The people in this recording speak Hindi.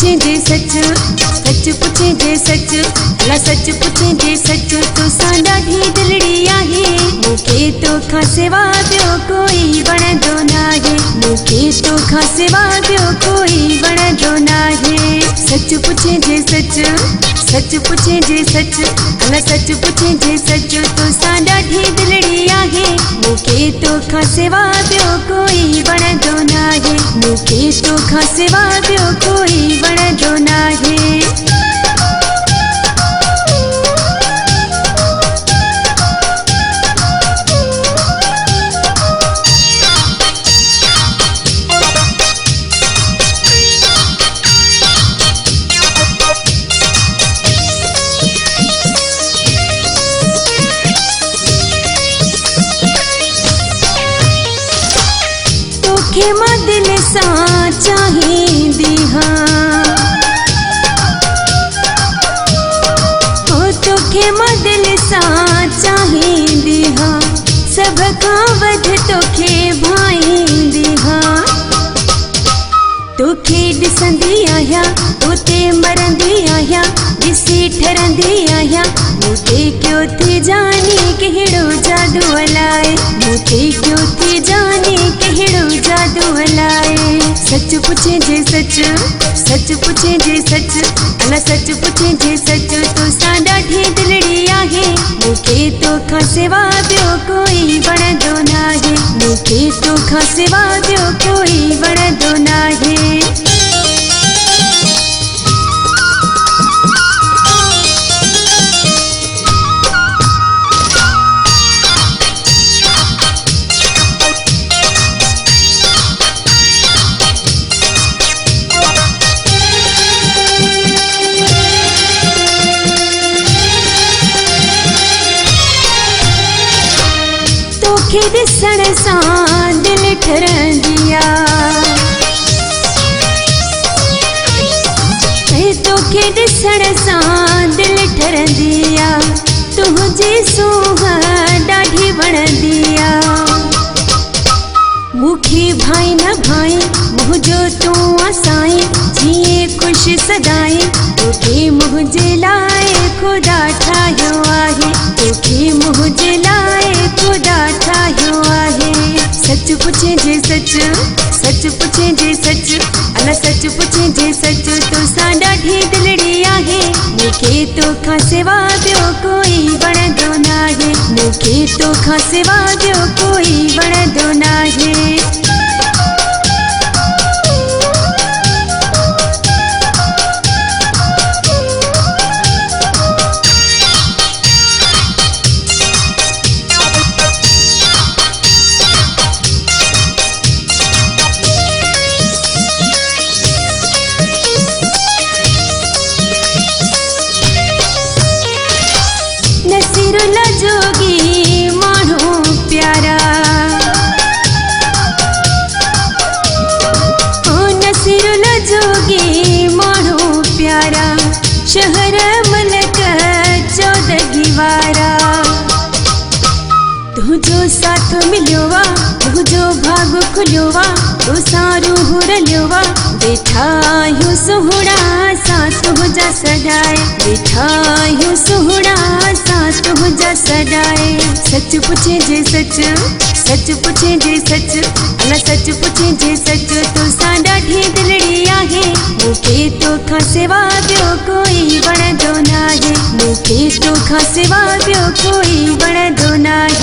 पूछे जे सच, सच पूछे जे सच, अला सच पूछे जे सच, तो सांडा ढी दिलड़ी आहे। मूंखे तो खां सिवा ॿियो कोई वणंदो नाहे, मूंखे तो खां सिवा ॿियो कोई वणंदो नाहे। सच पूछे जे सच, सच पूछे जे सच, अला सच पूछे जे सच, तो सांडा ढी दिलड़ी आहे। मूंखे तो खां सिवा ॿियो कोई वणंदो नाहे, मूंखे तो खां सिवा ॿियो कोई वणंदो नाहे। तोखे मां दिल सां चाहींदी हाँ, ओ तोखे मां दिल सां चाहींदी हाँ, सभ खां वध तोखे भाईंदी हाँ। तोखे ॾिसंदी आहियां उते मरंदी आहियां, ॾिसी ठरंदी आहियां, मूंखे क्यों थी जाने कहिड़ो जादू हलाए, मूंखे क्यों थी जाने कहिड़ो जादू हलाए। सच पूछे जे सच, सच पूछे जे सच, अला सच पूछे जे सच, तो सांडा ढी दिलड़ी आहे। मूंखे तो खां सिवा ॿियो कोई वणंदो नाहे, मूंखे तो खां सिवा ॿियो कोई वणंदो नाहे। तोखे ॾिसण सां दिल ठरंदी आ, तोखे ॾिसण सां दिल ठरंदी आ, तुंहिंजी सूंह ॾाढी वणंदी आ। मूंखे भाई न भाई मुंहिंजो तूं आ साईं, जीअं ख़ुशि सदाईं, तोखे मुंहिंजे लाइ ख़ुदा ठाहियो आहे, तोखे मुंहिंजे लाइ ख़ुदा ठाहियो आहे। सच पूछे जे सच, सच पूछे जे सच, अला सच पूछे जे सच, तो सांडा ढी दिलड़ी आहे। मूंखे तो खां सिवा ॿियो कोई वणंदो नाहे, मूंखे तो खां सिवा ॿियो कोई वणंदो नाहे। नसीरुल्ला जोगी माण्हू प्यारा, ओ नसीरुल्ला जोगी माण्हू प्यारा, शहर मलक चौदगी वारा। तुझो साथ मिलियो वा, तुझो भाग खुलियो वा, तो सारू रलियो वा, वेठा आहियूं सुहिणा सां तुंहिंजा सॾाए, वेठा आहियूं सुहिणा सां तुंहिंजा सॾाए। सच पूछे जे सच, सच पूछे जे सच, अला सच पूछे जे सच, तो सांडा ढी दिलड़ी आहे। मूंखे तो खां सिवा ॿियो कोई वणंदो नाहे, मूंखे तो खां सिवा ॿियो कोई वणंदो नाहे।